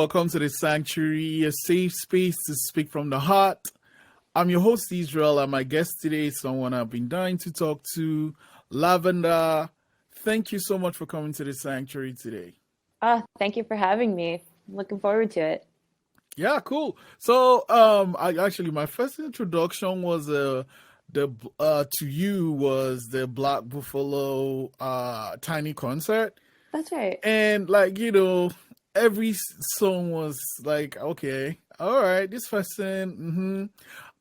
welcome to the Sanctuary, a safe space to speak from the heart. I'm your host, Israel, and my guest today is someone I've been dying to talk to, Lxvndr. Thank you so much for coming to the Sanctuary today. Oh, thank you for having me. I'm looking forward to it. Yeah, cool. So, my first introduction was the to you was the Black Buffalo tiny concert. That's right. And every song was like, okay, all right, this person,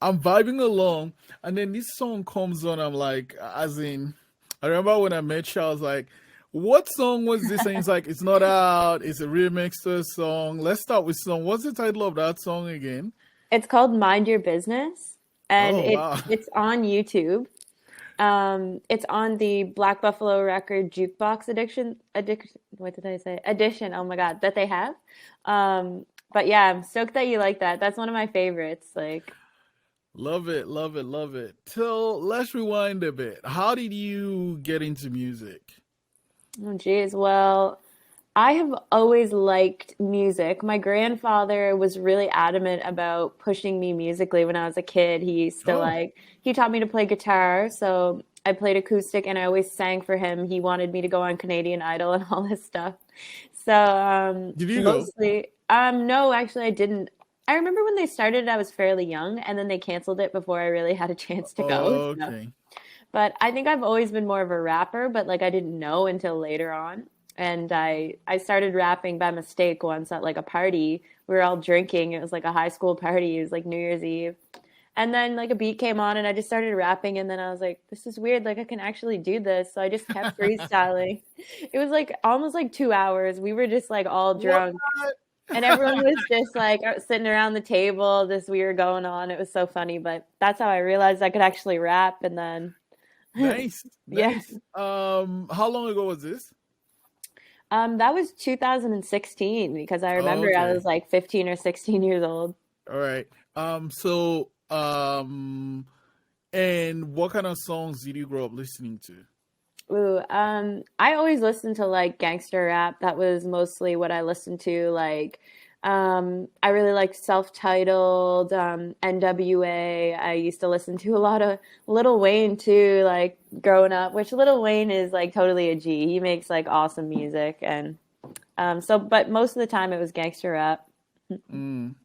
I'm vibing along. And then this song comes on, I'm like, as in, I remember when I met you, I was like, what song was this? And he's like, it's not out, it's a remix to a song. Let's start with song. What's the title of that song again? It's called Mind Your Business, and Oh, wow. it's on YouTube. It's on the Black Buffalo Record jukebox addiction. What did I say? Edition. Oh my God, that they have. But yeah, I'm stoked that you like that. That's one of my favorites. Like, Love it, love it, love it. So let's rewind a bit. How did you get into music? oh geez, well, I have always liked music. My grandfather was really adamant about pushing me musically when I was a kid. He used to Oh, like, he taught me to play guitar, so I played acoustic and I always sang for him. He wanted me to go on Canadian Idol and all this stuff. So, did you go? mostly, no, actually I didn't. I remember when they started, I was fairly young, and then they canceled it before I really had a chance to go. So. Okay. But I think I've always been more of a rapper, but like I didn't know until later on. And I started rapping by mistake once at like a party. We were all drinking. It was like a high school party. It was like New Year's Eve. And then like a beat came on and I just started rapping and then I was like, this is weird. Like I can actually do this. So I just kept freestyling. It was like almost like 2 hours. We were just like all What? drunk and everyone was just like sitting around the table, just we were going on. It was so funny, but that's how I realized I could actually rap and then Nice, yeah. nice. How long ago was this? That was 2016 because I remember I Okay. was like 15 or 16 years old. All right. And what kind of songs did you grow up listening to? Ooh, I always listened to like gangster rap. That was mostly what I listened to. Like, I really liked Self-Titled, NWA. I used to listen to a lot of Lil Wayne too, like growing up, which Lil Wayne is like totally a G. He makes like awesome music and but most of the time it was gangster rap.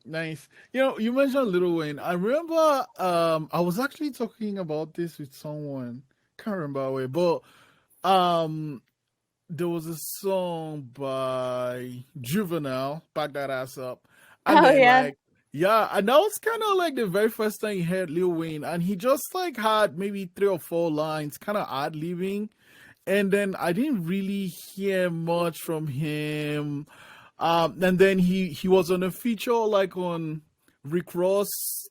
Nice. You mentioned Lil Wayne. I remember I was actually talking about this with someone. Can't remember where, but um there was a song by Juvenile, Back That Ass Up. And Oh then yeah. yeah, and that was kind of like the very first time you heard Lil Wayne, and he just like had maybe three or four lines, kind of ad libbing, and then I didn't really hear much from him. And then he was on a feature like on Rick Ross'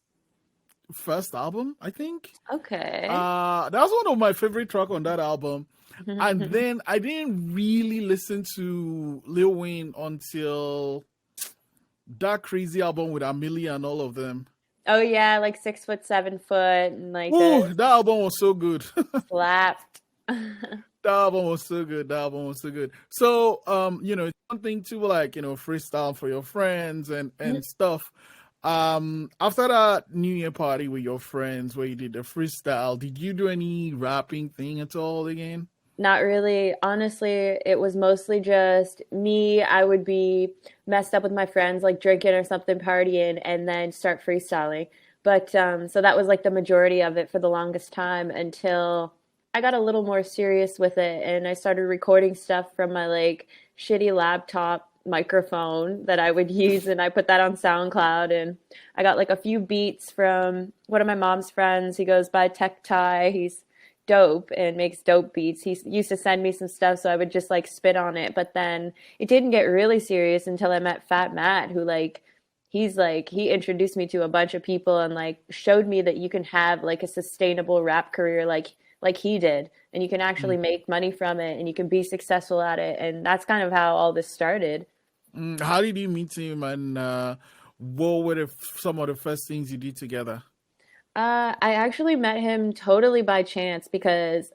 first album, I think. Okay. That was one of my favorite track on that album. And then I didn't really listen to Lil Wayne until that crazy album with Amelia and all of them. Oh yeah, like 6 foot, 7 foot, and like the Ooh, that album was so good. slapped. That album was so good. That album was so good. So, it's one thing to like, freestyle for your friends and stuff. After that New Year party with your friends where you did the freestyle, did you do any rapping thing at all again? Not really. Honestly, it was mostly just me. I would be messed up with my friends, like drinking or something, partying, and then start freestyling. But so that was like the majority of it for the longest time until I got a little more serious with it and I started recording stuff from my like shitty laptop microphone that I would use and I put that on SoundCloud and I got like a few beats from one of my mom's friends. He goes by Tech Tie. He's dope and makes dope beats. He used to send me some stuff so I would just like spit on it. But then it didn't get really serious until I met Fat Matt, who like he's like he introduced me to a bunch of people and like showed me that you can have like a sustainable rap career like he did and you can actually make money from it and you can be successful at it and that's kind of how all this started. How did you meet him, and what were some of the first things you did together? I actually met him totally by chance because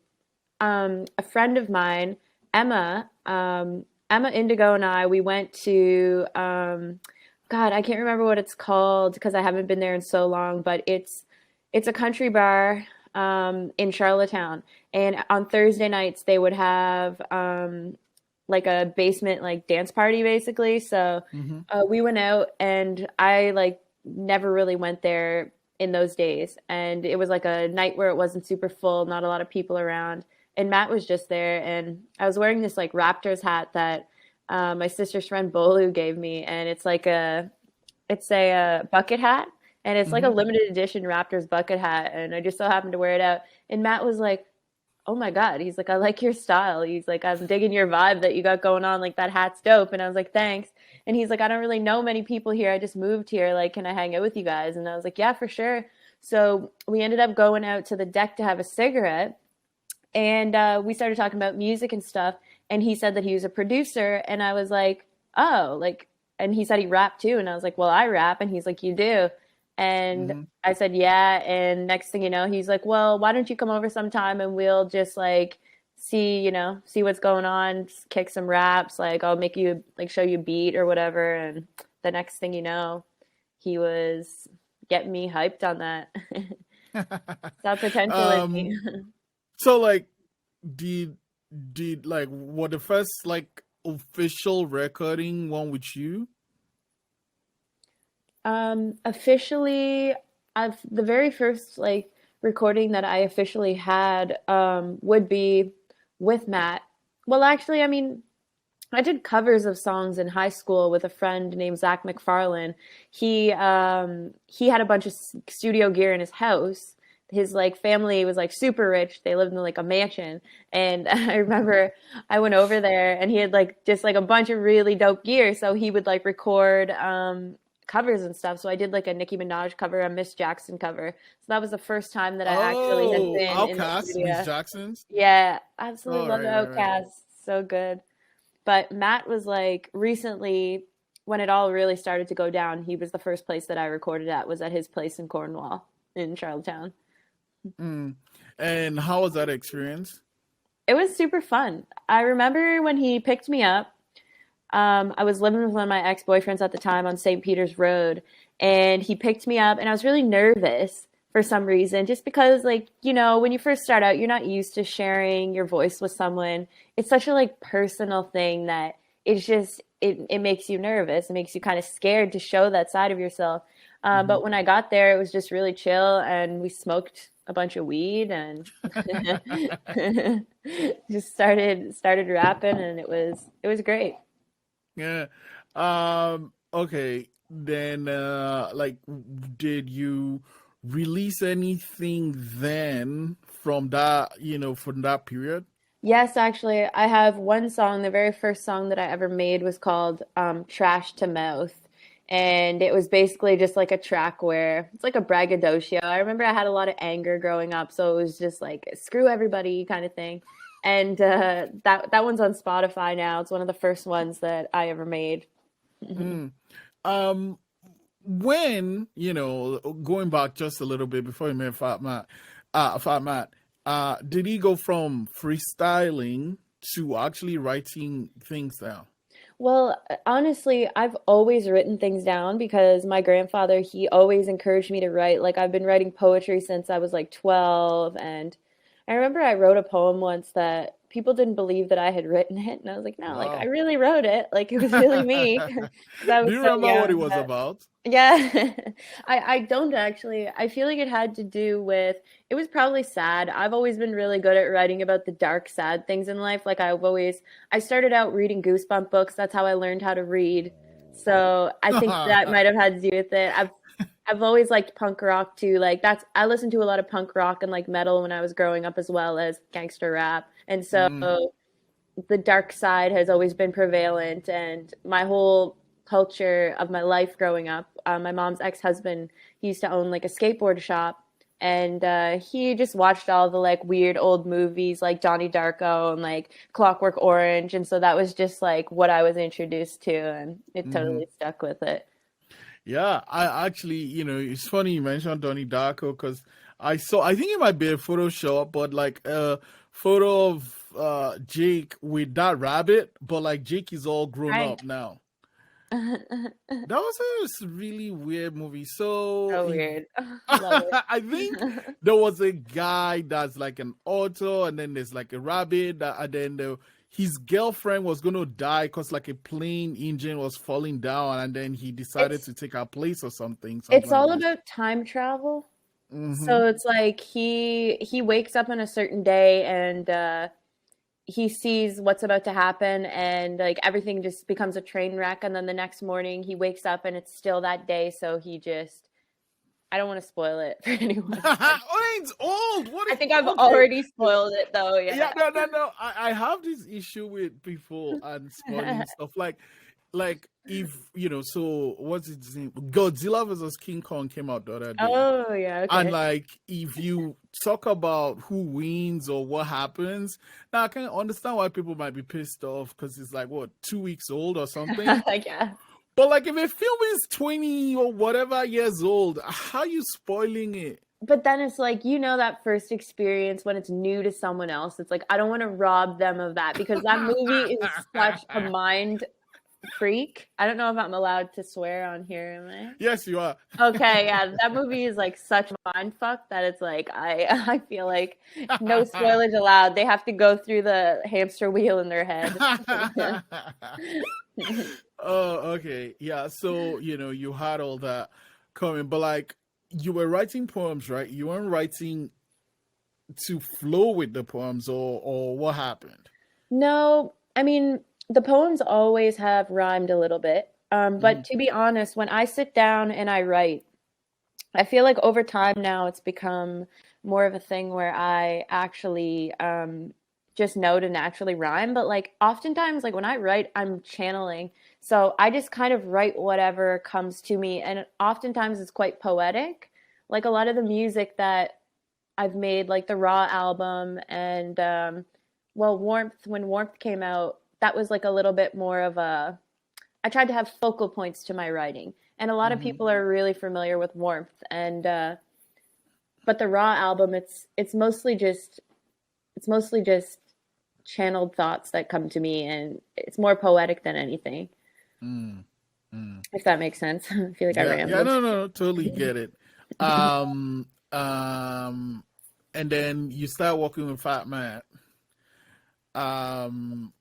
a friend of mine, Emma, Emma Indigo and I, we went to God, I can't remember what it's called because I haven't been there in so long, but it's a country bar in Charlottetown. And on Thursday nights they would have like a basement like dance party basically. So Mm-hmm. we went out and I like never really went there in those days. And it was like a night where it wasn't super full, not a lot of people around. And Matt was just there and I was wearing this like Raptors hat that my sister's friend Bolu gave me, and it's a bucket hat, and it's like a Mm-hmm. limited edition Raptors bucket hat, and I just so happened to wear it out. And Matt was like, "Oh my God," he's like, "I like your style." He's like, "I'm digging your vibe that you got going on. Like that hat's dope." And I was like, "Thanks." And he's like, "I don't really know many people here. I just moved here. Like, can I hang out with you guys?" And I was like, "Yeah, for sure." So we ended up going out to the deck to have a cigarette, and we started talking about music and stuff. And he said that he was a producer, and I was like, oh, like, and he said he rapped too, and I was like, well, I rap, and he's like, you do, and Mm-hmm. I said, yeah. And next thing you know, he's like, well, why don't you come over sometime and we'll just like see what's going on, kick some raps, like I'll make you like show you a beat or whatever. And the next thing you know, he was getting me hyped on that. Saw potential in me. um. So like, did like what the first like official recording one with you? Officially, I've the very first like recording that I officially had would be with Matt. Well, actually, I mean, I did covers of songs in high school with a friend named Zach McFarlane. He had a bunch of studio gear in his house. His like family was like super rich. They lived in like a mansion. And I remember I went over there and he had like just like a bunch of really dope gear. So he would like record covers and stuff. So I did like a Nicki Minaj cover, a Miss Jackson cover. So that was the first time that I actually had Oh, been in the Outcast, Miss studio. Jackson's. Yeah, absolutely All love right, the all right. Outcast. So good. But Matt was like recently when it all really started to go down, he was the first place that I recorded at was at his place in Cornwall in Charlottetown. Mm. And how was that experience? It was super fun. I remember when he picked me up. I was living with one of my ex-boyfriends at the time on St. Peter's Road, and he picked me up, and I was really nervous for some reason, just because, like, when you first start out, you're not used to sharing your voice with someone. It's such a like personal thing that it's just it makes you nervous. It makes you kind of scared to show that side of yourself. Hmm. But when I got there, it was just really chill, and we smoked a bunch of weed and just started rapping, and it was great. Yeah. Okay. Then, like, did you release anything then from that, from that period? Yes, actually, I have one song. The very first song that I ever made was called Trash to Mouth. And it was basically just like a track where it's like a braggadocio. I remember I had a lot of anger growing up, so it was just like screw everybody kind of thing. And that one's on Spotify now. It's one of the first ones that I ever made. Mm. Um, when, going back just a little bit before you met Fat Matt, did he go from freestyling to actually writing things down? Well, honestly, I've always written things down because my grandfather, he always encouraged me to write. Like I've been writing poetry since I was like 12, and I remember I wrote a poem once that people didn't believe that I had written it, and I was like, no, like I Wow. really wrote it. Like it was really me because I Do was you so remember what it young. was But about? yeah, I don't actually. I feel like it had to do with it was probably sad. I've always been really good at writing about the dark, sad things in life. Like I started out reading Goosebump books. That's how I learned how to read. So I think that might have had to do with it. I've always liked punk rock too. Like I listened to a lot of punk rock and like metal when I was growing up as well as gangster rap. And so Mm, the dark side has always been prevalent, and my whole culture of my life growing up, my mom's ex-husband, he used to own like a skateboard shop, and he just watched all the like weird old movies like Donnie Darko and like Clockwork Orange, and so that was just like what I was introduced to, and it mhm. totally stuck with it. Yeah, I actually, it's funny you mentioned Donnie Darko because I think it might be a Photoshop, but like a photo of Jake with that rabbit, but like Jake is all grown Right. up now. That was a really weird movie. So So if weird. Love I think it. there was a guy that's like an author, and then there's like a rabbit, and then his girlfriend was gonna die because like a plane engine was falling down, and then he decided It's to take her place or something it's like all this. about time travel. Mm-hmm. So it's like he wakes up on a certain day and he sees what's about to happen and like everything just becomes a train wreck and then the next morning he wakes up and it's still that day so he just I don't want to spoil it for anyone. Oh, it's old. What? I think I've Okay. already spoiled it though, Yeah, yeah. no, no, no. I have this issue with people and spoiling stuff. Like if so what's its name? Godzilla versus King Kong came out the other day. Oh yeah, And okay. like if you talk about who wins or what happens, now I can understand why people might be pissed off because it's like what, 2 weeks old or something. Yeah. But like if a film is 20 or whatever years old, how are you spoiling it? But then it's like, that first experience when it's new to someone else. It's like, I don't want to rob them of that because that movie is such a mind freak. I don't know if I'm allowed to swear on here, am Yes, you are. I? Okay, yeah, that movie is like such a mind fuck that it's like I feel like no spoilers allowed. They have to go through the hamster wheel in their head. Oh, okay. Yeah. So, you had all that coming, but like you were writing poems, right? You weren't writing to flow with the poems or what happened? No, I mean, the poems always have rhymed a little bit. Hmm. But to be honest, when I sit down and I write, I feel like over time now it's become more of a thing where I actually just know to naturally rhyme. But like oftentimes, like when I write, I'm channeling. So I just kind of write whatever comes to me. And oftentimes it's quite poetic. Like a lot of the music that I've made, like the Raw album and well, Warmth, when Warmth came out, that was like a little bit more of a I tried to have focal points to my writing. And a lot of Hmm. people are really familiar with Warmth and but the Raw album it's mostly just channeled thoughts that come to me and it's more poetic than anything. Mm. Mm. If that makes sense. I feel like I Yeah, yeah, rambled. no, no, no, totally get it. Um, and then you start working with Fat Man.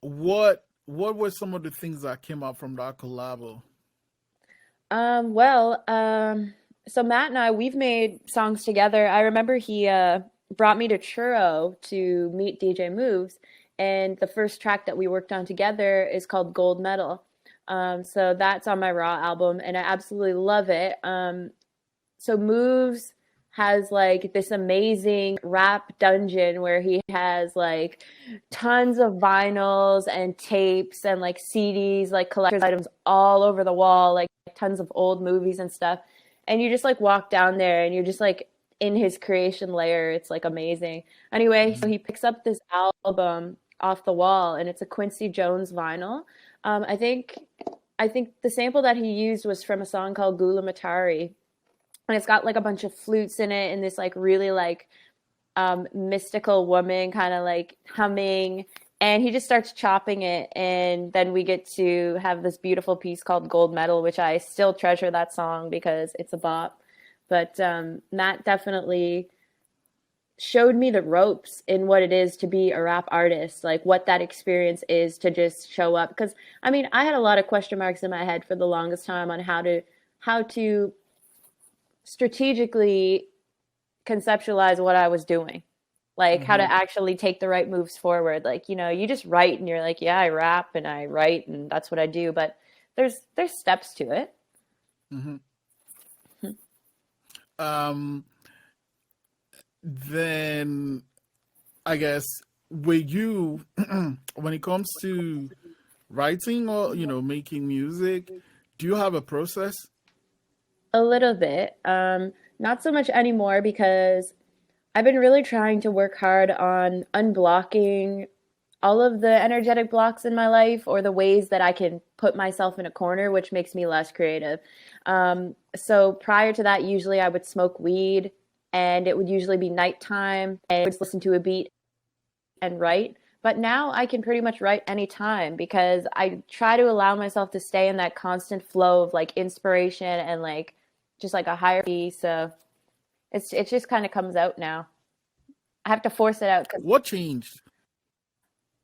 What were some of the things that came out from that collab? Well, so Matt and I, we've made songs together. I remember he brought me to Churro to meet DJ Moves, and the first track that we worked on together is called Gold Medal. So that's on my Raw album, and I absolutely love it. So Moves has like this amazing rap dungeon where he has like tons of vinyls and tapes and like CDs, like collector's items all over the wall, like tons of old movies and stuff. And you just like walk down there and you're just like in his creation layer. It's like amazing. Anyway, so Hmm. he picks up this album off the wall and it's a Quincy Jones vinyl. I think the sample that he used was from a song called Gula Matari, and it's got like a bunch of flutes in it and this like really like mystical woman kind of like humming, and he just starts chopping it and then we get to have this beautiful piece called Gold Medal, which I still treasure that song because it's a bop. But Matt definitely showed me the ropes in what it is to be a rap artist, like what that experience is to just show up, because I mean I had a lot of question marks in my head for the longest time on how to strategically conceptualize what I was doing, like how to Hmm. actually take the right moves forward. Like, you just write and you're like, yeah, I rap and I write and that's what I do, but there's steps to it. Hmm. Um, then I guess with you, when it comes to writing or making music, do you have a process? A little bit. Not so much anymore because I've been really trying to work hard on unblocking all of the energetic blocks in my life or the ways that I can put myself in a corner, which makes me less creative. So prior to that, usually I would smoke weed and it would usually be nighttime and I would just listen to a beat and write. But now I can pretty much write anytime because I try to allow myself to stay in that constant flow of like inspiration and like just like a higher piece. So it just kind of comes out now. I have to force it out because What changed?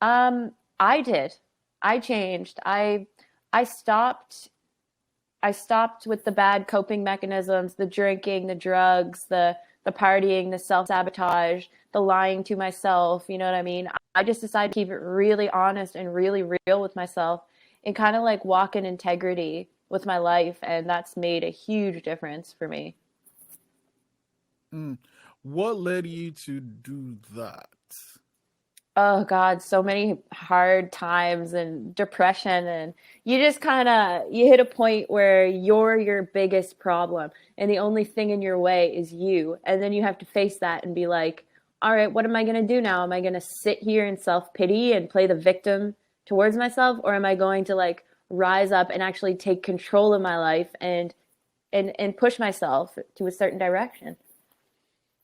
I did. I changed. I stopped I stopped with the bad coping mechanisms, the drinking, the drugs, the partying, the self-sabotage, the lying to myself, you know what I mean? I just decided to keep it really honest and really real with myself and kind of like walk in integrity with my life, and that's made a huge difference for me. Mm. What led you to do that? Oh God, so many hard times and depression, and you just kind of you hit a point where you're your biggest problem and the only thing in your way is you. And then you have to face that and be like, "All right, what am I going to do now? Am I going to sit here in self-pity and play the victim towards myself, or am I going to like rise up and actually take control of my life and push myself to a certain direction?"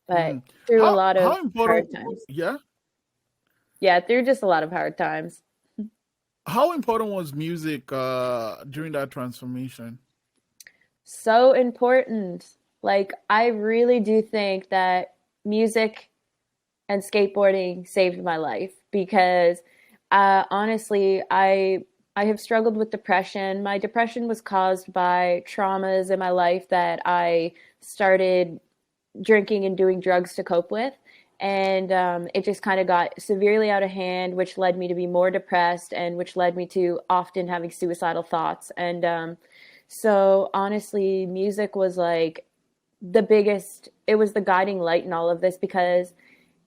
But Mm. through a lot How of important? hard times. Yeah. Yeah, through just a lot of hard times. How important was music during that transformation? So important. Like, I really do think that music and skateboarding saved my life because honestly, I have struggled with depression. My depression was caused by traumas in my life that I started drinking and doing drugs to cope with. And it just kind of got severely out of hand, which led me to be more depressed and which led me to often having suicidal thoughts. And so honestly, music was like the biggest, it was the guiding light in all of this because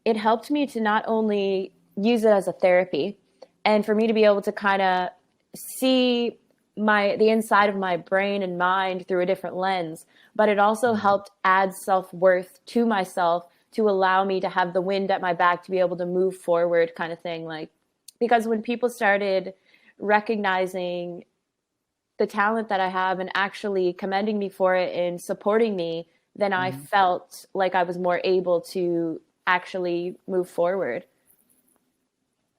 it helped me to not only use it as a therapy and for me to be able to kind of see the inside of my brain and mind through a different lens, but it also helped add self-worth to myself to allow me to have the wind at my back to be able to move forward kind of thing. Like, because when people started recognizing the talent that I have and actually commending me for it and supporting me, then I Mm-hmm. felt like I was more able to actually move forward.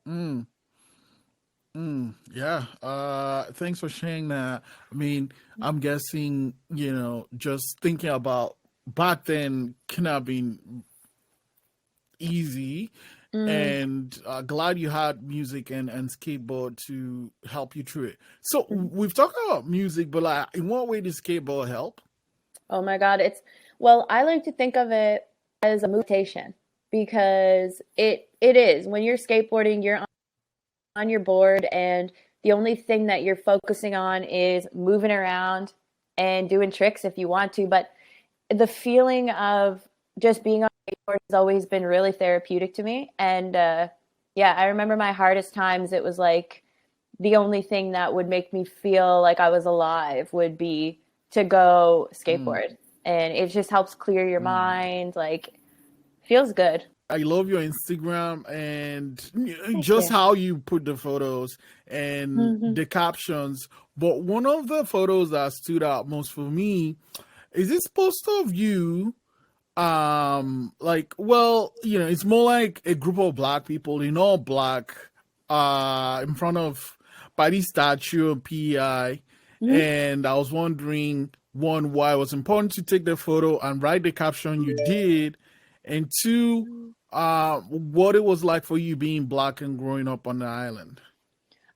Mm. Mm, yeah. Thanks for sharing that. I mean, I'm guessing, just thinking about back then could not have been easy. Mm. And glad you had music and skateboard to help you through it. So we've talked about music, but like, in what way did skateboard help? Oh my God. Well, I like to think of it as a meditation because it is. When you're skateboarding, you're on your board and the only thing that you're focusing on is moving around and doing tricks if you want to. But the feeling of just being on a skateboard has always been really therapeutic to me. And yeah, I remember my hardest times, it was like the only thing that would make me feel like I was alive would be to go Mm, skateboard. And it just helps clear your mm. mind, like feels good. I love your Instagram and Thank just you. how you put the photos and Hmm. the captions. But one of the photos that stood out most for me is this poster of you. Like, well, it's more like a group of black people in all black, in front of by this statue of PEI. Hmm. And I was wondering, one, why it was important to take the photo and write the caption you did, and two, what it was like for you being black and growing up on the island.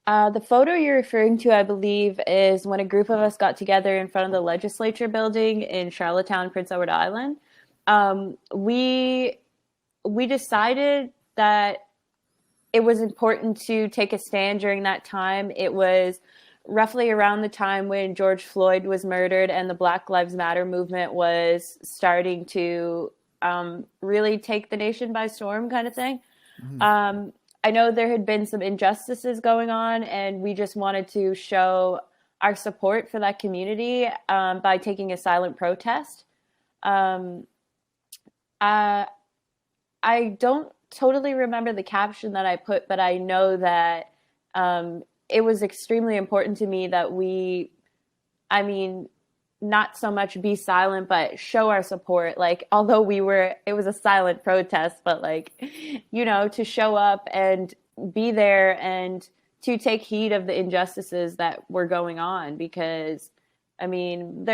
The photo you're referring to, I believe, is when a group of us got together in front of the legislature building in Charlottetown, Prince Edward Island. We decided that it was important to take a stand during that time. It was roughly around the time when George Floyd was murdered and the Black Lives Matter movement was starting to really take the nation by storm, kind of thing. Mhm. Um, I know there had been some injustices going on, and we just wanted to show our support for that community by taking a silent protest. Um, I, I don't totally remember the caption that I put, but I know that it was extremely important to me that I mean, not so much be silent, but show our support. Like, although it was a silent protest, but like, to show up and be there and to take heed of the injustices that were going on. Because, I mean,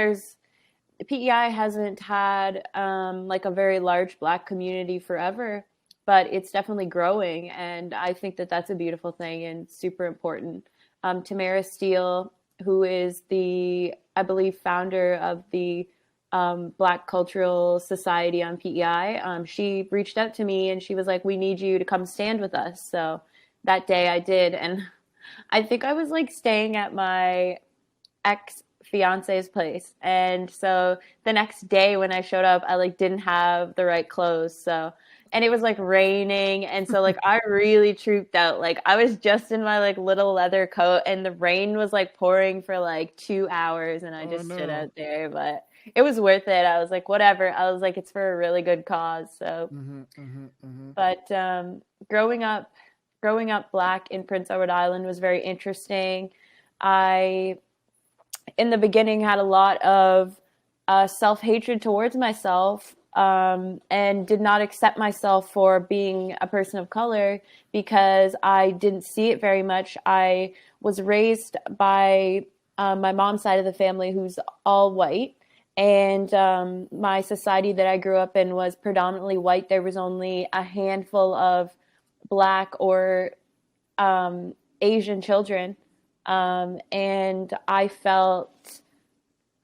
PEI hasn't had like a very large Black community forever, but it's definitely growing. And I think that that's a beautiful thing and super important. Tamara Steele, who is I believe, founder of the Black Cultural Society on PEI, she reached out to me and she was like, "We need you to come stand with us." So that day I did. And I think I was like staying at my ex fiance's place. And so the next day when I showed up, I like didn't have the right clothes. So, and it was like raining. And so like I really trooped out. Like I was just in my like little leather coat and the rain was like pouring for like 2 hours and I Oh just stood no. out there, but it was worth it. I was like, whatever. I was like, it's for a really good cause. So, Mm-hmm, mm-hmm, mm-hmm. but growing up, Black in Prince Edward Island was very interesting. I in the beginning had a lot of self-hatred towards myself, and did not accept myself for being a person of color because I didn't see it very much. I was raised by my mom's side of the family, who's all white, and my society that I grew up in was predominantly white. There was only a handful of Black or Asian children. And I felt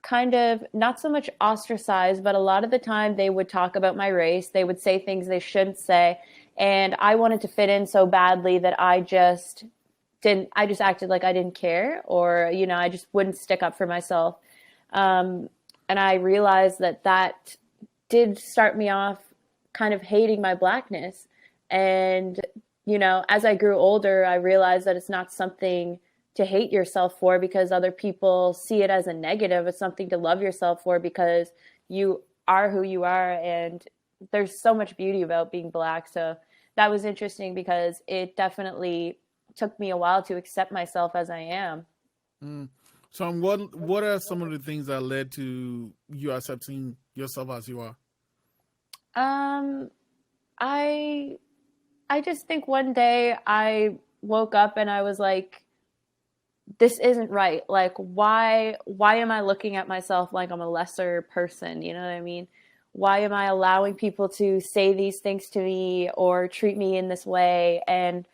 kind of not so much ostracized, but a lot of the time they would talk about my race. They would say things they shouldn't say. And I wanted to fit in so badly that I just acted like I didn't care, or, I just wouldn't stick up for myself. And I realized that did start me off kind of hating my Blackness. And, as I grew older, I realized that it's not something to hate yourself for because other people see it as a negative. It's something to love yourself for because you are who you are. And there's so much beauty about being Black. So that was interesting because it definitely took me a while to accept myself as I am. Mm. So, what are some of the things that led to you accepting yourself as you are? Um, I I just think one day I woke up and I was like, this isn't right. Like, why am I looking at myself like I'm a lesser person? You know what I mean? Why am I allowing people to say these things to me or treat me in this way? And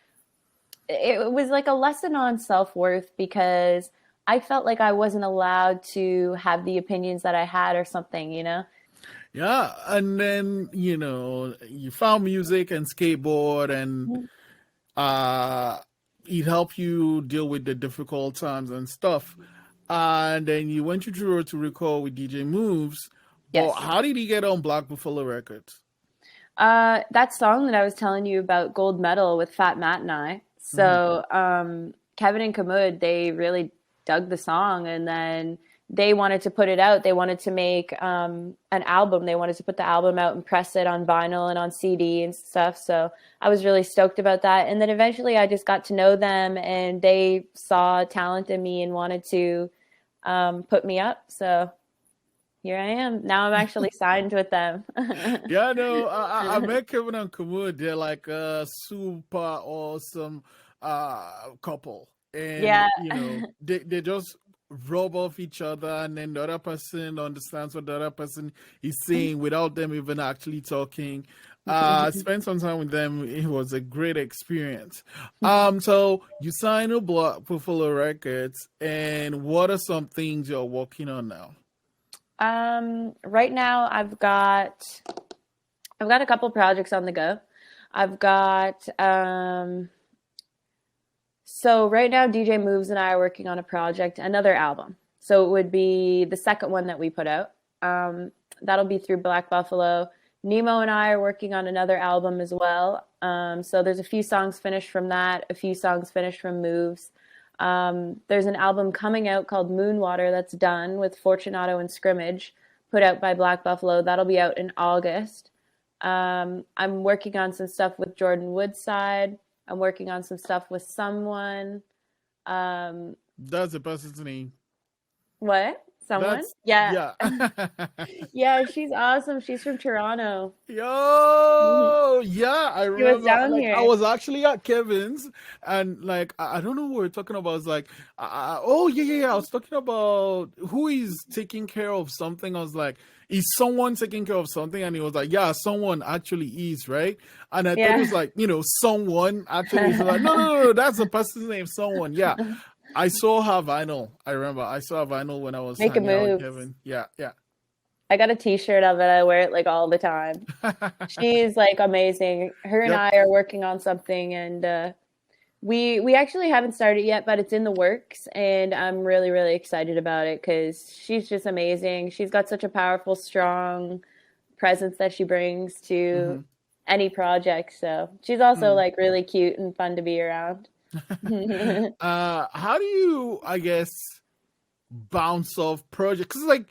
it was like a lesson on self-worth because I felt like I wasn't allowed to have the opinions that I had or something. Yeah, and then you found music and skateboard, and uh, it helped you deal with the difficult times and stuff. And then you went to Truro to record with DJ Moves. But Yes. how did he get on Black Buffalo Records? That song that I was telling you about, Gold Medal, with Fat Matt and I. Hmm. So Kevin and Kamud, they really dug the song, and then they wanted to put it out. They wanted to make an album. They wanted to put the album out and press it on vinyl and on CD and stuff. So I was really stoked about that. And then eventually I just got to know them, and they saw talent in me and wanted to put me up. So here I am. Now I'm actually signed with them. Yeah, no, I met Kevin and Kamud. They're like a super awesome couple. And, Yeah. they just rub off each other, and then the other person understands what the other person is saying without them even actually talking. I spent some time with them. It was a great experience. So you signed a Black Buffalo Records, and what are some things you're working on now? Right now I've got a couple projects on the go. I've got so right now DJ Moves and I are working on a project, another album. So it would be the second one that we put out. That'll be through Black Buffalo. Nemo and I are working on another album as well. So there's a few songs finished from that, a few songs finished from Moves. There's an album coming out called Moonwater that's done with Fortunato and Scrimmage, put out by Black Buffalo. That'll be out in August. I'm working on some stuff with Jordan Woodside. I'm working on some stuff with someone. Um, That's the person's name. what? Someone? That's Yeah. yeah. Yeah, she's awesome. She's from Toronto. Mhm. Yo, yeah, I She was remember. down Like, I here. was actually at Kevin's, and like, I don't know what we're talking about. It's like, oh yeah, yeah, yeah. I was talking about who is taking care of something. I was like, is someone taking care of something? And he was like, yeah, someone actually is, right? And I thought it was Yeah. like, someone actually is. Like, no, no, no, no, that's the person's name. Someone, yeah. I saw her vinyl. I remember I saw her vinyl when I was Making hanging out with moves. Kevin. Yeah, yeah. I got a t-shirt of it. I wear it like all the time. She's like amazing. Her and Yep. I are working on something, and we actually haven't started yet, but it's in the works, and I'm really really excited about it because she's just amazing. She's got such a powerful, strong presence that she brings to Hmm. any project. So she's also like really cute and fun to be around. How do you, I guess, bounce off projects? Because, like,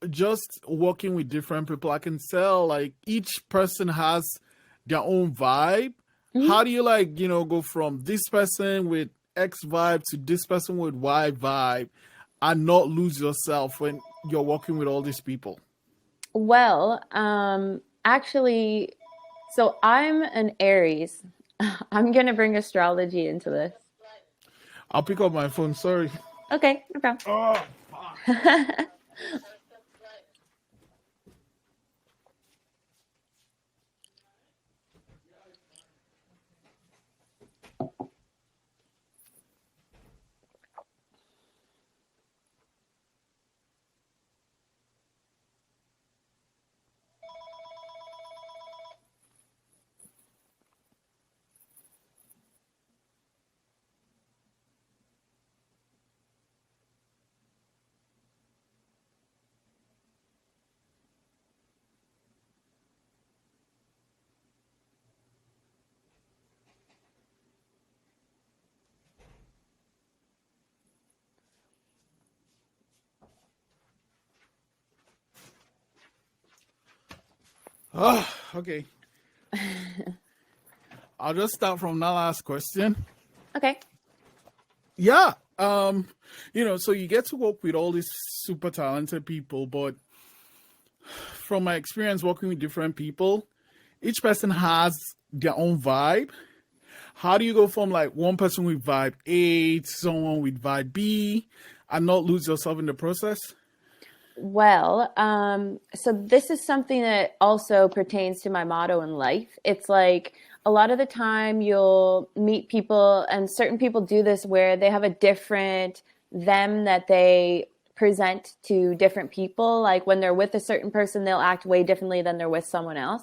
just working with different people, I can tell, like, each person has their own vibe. How do you, like, go from this person with X vibe to this person with Y vibe and not lose yourself when you're working with all these people? Well, actually, so I'm an Aries. I'm gonna bring astrology into this. I'll pick up my phone. Sorry. Okay, no problem. Oh. Oh, okay. I'll just start from that last question. Okay. Yeah. So you get to work with all these super talented people, but from my experience working with different people, each person has their own vibe. How do you go from like one person with vibe A to someone with vibe B and not lose yourself in the process? Well, so this is something that also pertains to my motto in life. It's like a lot of the time you'll meet people, and certain people do this where they have a different them that they present to different people. Like when they're with a certain person, they'll act way differently than they're with someone else.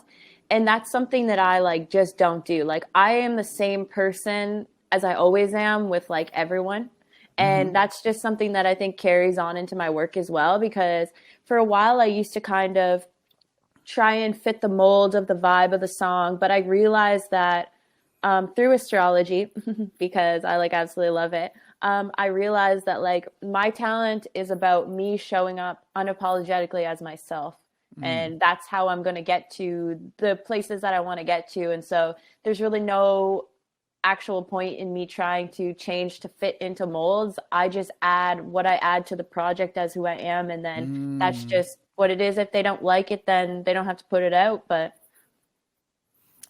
And that's something that I like just don't do. Like I am the same person as I always am with like everyone. Mm-hmm. And that's just something that I think carries on into my work as well, because for a while I used to kind of try and fit the mold of the vibe of the song, but I realized that through astrology, because I like absolutely love it, I realized that like my talent is about me showing up unapologetically as myself. Mm. And that's how I'm going to get to the places that I want to get to. And so there's really no actual point in me trying to change to fit into molds. I just add what I add to the project as who I am, and then that's Mm. just what it is. If they don't like it, then they don't have to put it out. But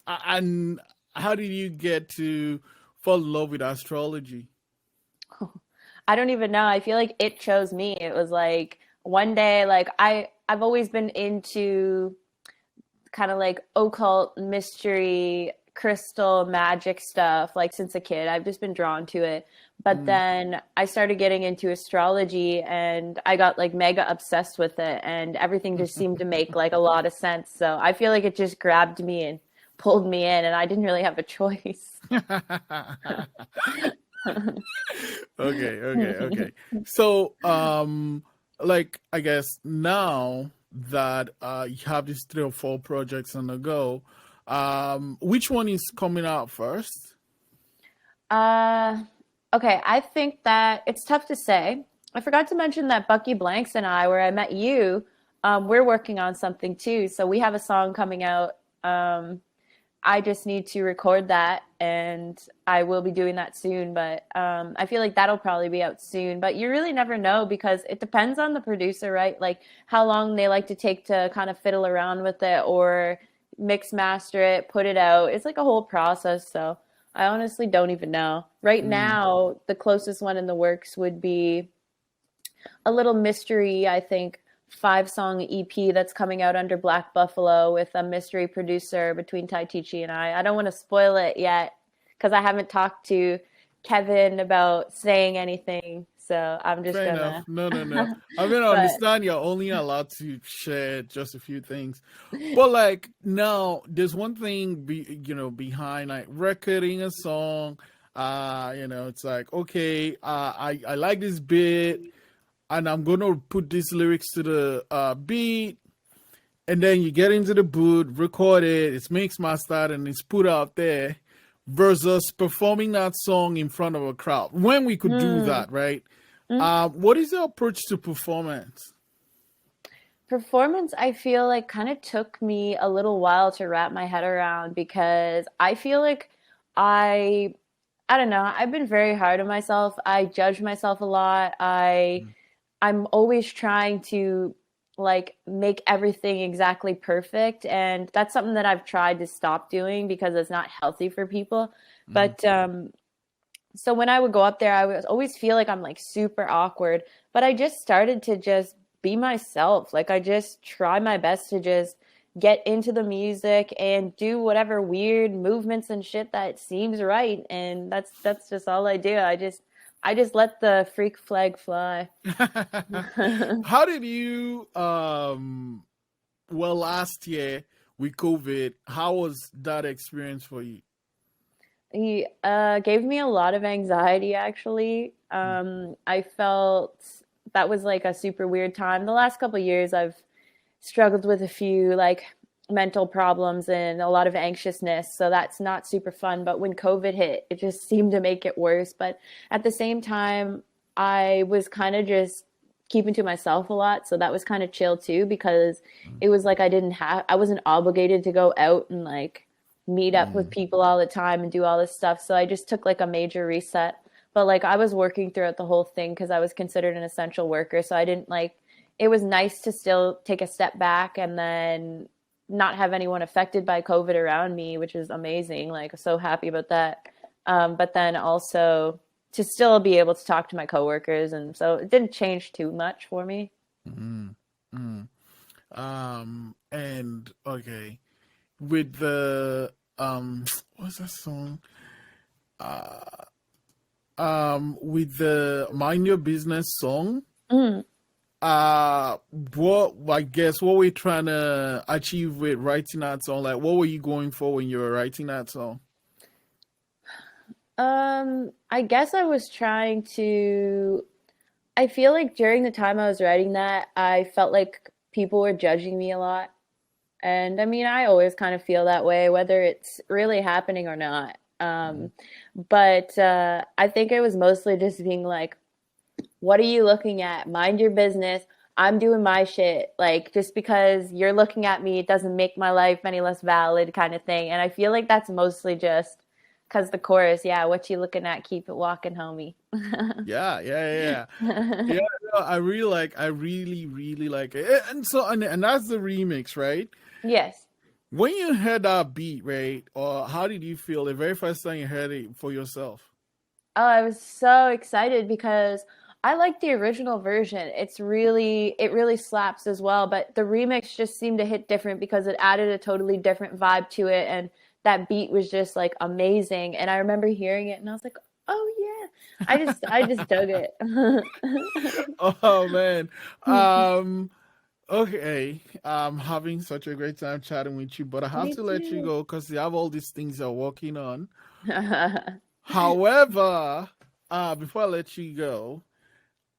And how did you get to fall in love with astrology? I don't even know. I feel like it chose me. It was like one day, like I've always been into kind of like occult mystery crystal magic stuff like since a kid. I've just been drawn to it, but Mm. then I started getting into astrology and I got like mega obsessed with it, and everything just seemed to make like a lot of sense. So I feel like it just grabbed me and pulled me in, and I didn't really have a choice. Okay, okay, okay. So, like, I guess now that you have these three or four projects on the go, which one is coming out first? uh okay, I think that it's tough to say. I forgot to mention that Bucky Blanks and I, where I met you, we're working on something too. So we have a song coming out. I just need to record that, and I will be doing that soon. But I feel like that'll probably be out soon. But you really never know because it depends on the producer, right? Like how long they like to take to kind of fiddle around with it or mix master it, put it out. It's like a whole process. So I honestly don't even know. Right Mm. now, the closest one in the works would be a little mystery, I think, 5 song EP that's coming out under Black Buffalo with a mystery producer between Tai Tichi and I. I don't want to spoil it yet because I haven't talked to Kevin about saying anything. So I'm just Fair enough. gonna, No, no, no. I mean, I but understand you're only allowed to share just a few things, but like now, there's one thing, behind like recording a song. It's like, okay, I like this bit, and I'm gonna put these lyrics to the beat, and then you get into the booth, record it, it's mixed, mastered, and it's put out there. Versus performing that song in front of a crowd when we could do mm, that, right? mm. What is your approach to performance? Performance, I feel like kind of took me a little while to wrap my head around because I feel like I I don't know, I've been very hard on myself. I judge myself a lot. I'm always trying to like make everything exactly perfect, and that's something that I've tried to stop doing because it's not healthy for people. Mm, But so when I would go up there, I would always feel like I'm like super awkward, but I just started to just be myself. Like I just try my best to just get into the music and do whatever weird movements and shit that seems right, and that's just all I do. I just let the freak flag fly. How did you well, last year with COVID, how was that experience for you? He gave me a lot of anxiety, actually. I felt that was like a super weird time. The last couple of years, I've struggled with a few like mental problems and a lot of anxiousness. So that's not super fun. But when COVID hit, it just seemed to make it worse. But at the same time, I was kind of just keeping to myself a lot. So that was kind of chill too, because it was like I wasn't obligated to go out and like meet up with Mm, people all the time and do all this stuff. So I just took like a major reset. But like I was working throughout the whole thing because I was considered an essential worker. So I didn't like, it was nice to still take a step back and then not have anyone affected by COVID around me, which is amazing. Like, so happy about that. But then also to still be able to talk to my coworkers. And so it didn't change too much for me. mm, mm. And okay, with the what's that song? Uh, with the Mind Your Business song. Mm. What I guess what we're trying to achieve with writing that song, like what were you going for when you were writing that song? I guess I was trying to, I feel like during the time I was writing that, I felt like people were judging me a lot. And I mean, I always kind of feel that way, whether it's really happening or not. But I think it was mostly just being like, what are you looking at? Mind your business. I'm doing my shit. Like, just because you're looking at me, it doesn't make my life any less valid, kind of thing. And I feel like that's mostly just because the chorus, yeah, what you looking at? Keep it walking, homie. Yeah, yeah, yeah, yeah. Yeah, no, I really, really like it. And that's the remix, right? Yes. When you heard that beat, right? Or how did you feel the very first time you heard it for yourself? Oh, I was so excited because I like the original version. It really slaps as well, but the remix just seemed to hit different because it added a totally different vibe to it, and that beat was just like amazing. And I remember hearing it and I was like, "Oh yeah." I just dug it. Oh man. Um okay. I'm having such a great time chatting with you, but I have Me to let you too. go because you have all these things you're working on. However, before I let you go,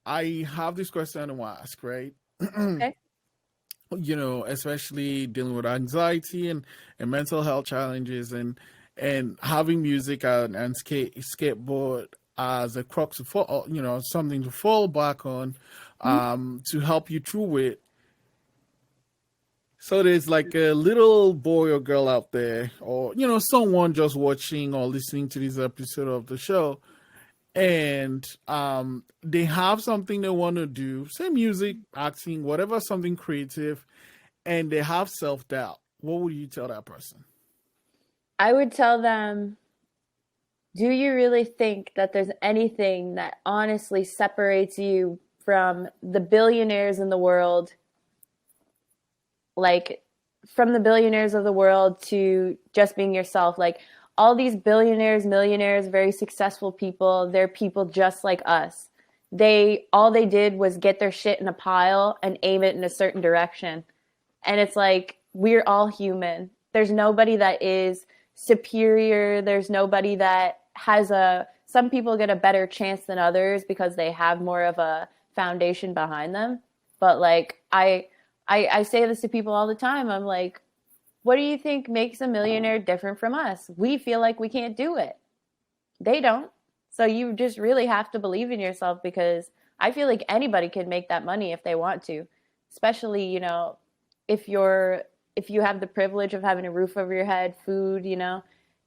I have this question to ask, right? Okay. Especially dealing with anxiety and mental health challenges and having music and skateboard as a crux to fall, something to fall back on, to help you through it. So there's like a little boy or girl out there, or someone just watching or listening to this episode of the show, and they have something they want to do, say music, acting, whatever, something creative, and they have self-doubt. What would you tell that person? I would tell them, do you really think that there's anything that honestly separates you from the billionaires in the world, like from the billionaires of the world to just being yourself? Like all these billionaires, millionaires, very successful people, they're people just like us. All they did was get their shit in a pile and aim it in a certain direction. And it's like, we're all human. There's nobody that is superior. There's nobody that some people get a better chance than others because they have more of a foundation behind them. But like, I say this to people all the time. I'm like, what do you think makes a millionaire different from us? We feel like we can't do it. They don't. So you just really have to believe in yourself, because I feel like anybody can make that money if they want to, especially, if you have the privilege of having a roof over your head, food,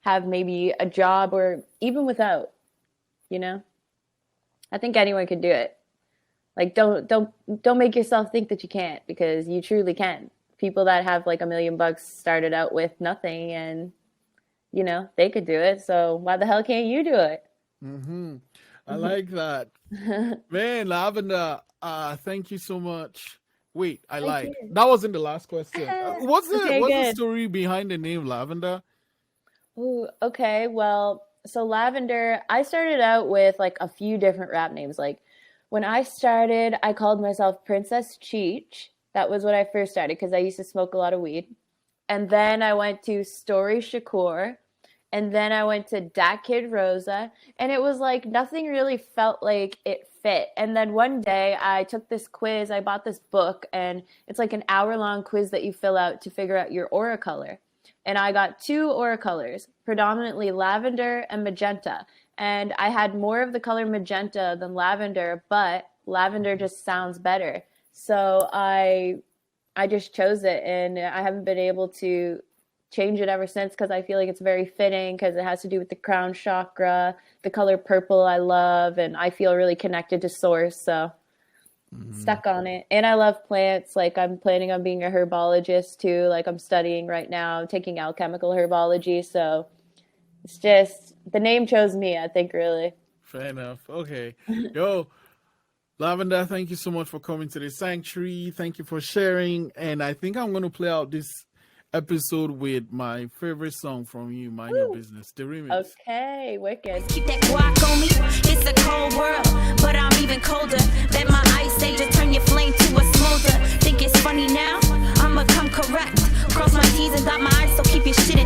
have maybe a job, or even without, I think anyone could do it. Like, don't make yourself think that you can't, because you truly can. People that have like $1 million started out with nothing, and they could do it. So why the hell can't you do it? Mm-hmm. I like that. Man, Lavender, thank you so much. Wait, that wasn't the last question. What's the story behind the name Lavender? Ooh, okay. Well, so Lavender, I started out with like a few different rap names. Like when I started, I called myself Princess Cheech. That was when I first started, because I used to smoke a lot of weed. And then I went to Story Shakur. And then I went to Dat Kid Rosa. And it was like nothing really felt like it fit. And then one day I took this quiz. I bought this book, and it's like an hour-long quiz that you fill out to figure out your aura color. And I got 2 aura colors, predominantly lavender and magenta. And I had more of the color magenta than lavender, but lavender just sounds better. So I just chose it, and I haven't been able to change it ever since, because I feel like it's very fitting, because it has to do with the crown chakra. The color purple I love, and I feel really connected to source, so stuck on it. And I love plants. Like I'm planning on being a herbologist too. Like I'm studying right now, taking alchemical herbology. So it's just, the name chose me, I think, really. Fair enough. Okay. Yo, Lavender, thank you so much for coming to the sanctuary. Thank you for sharing. And I think I'm going to play out this episode with my favorite song from you, Mind Your Business, the remix. Okay, wicked. Keep that guac on me. It's a cold world, but I'm even colder. Let my ice age just turn your flame to a smolder. Think it's funny now? I'ma come correct. Cross my T's and dot my I's, so keep your shit in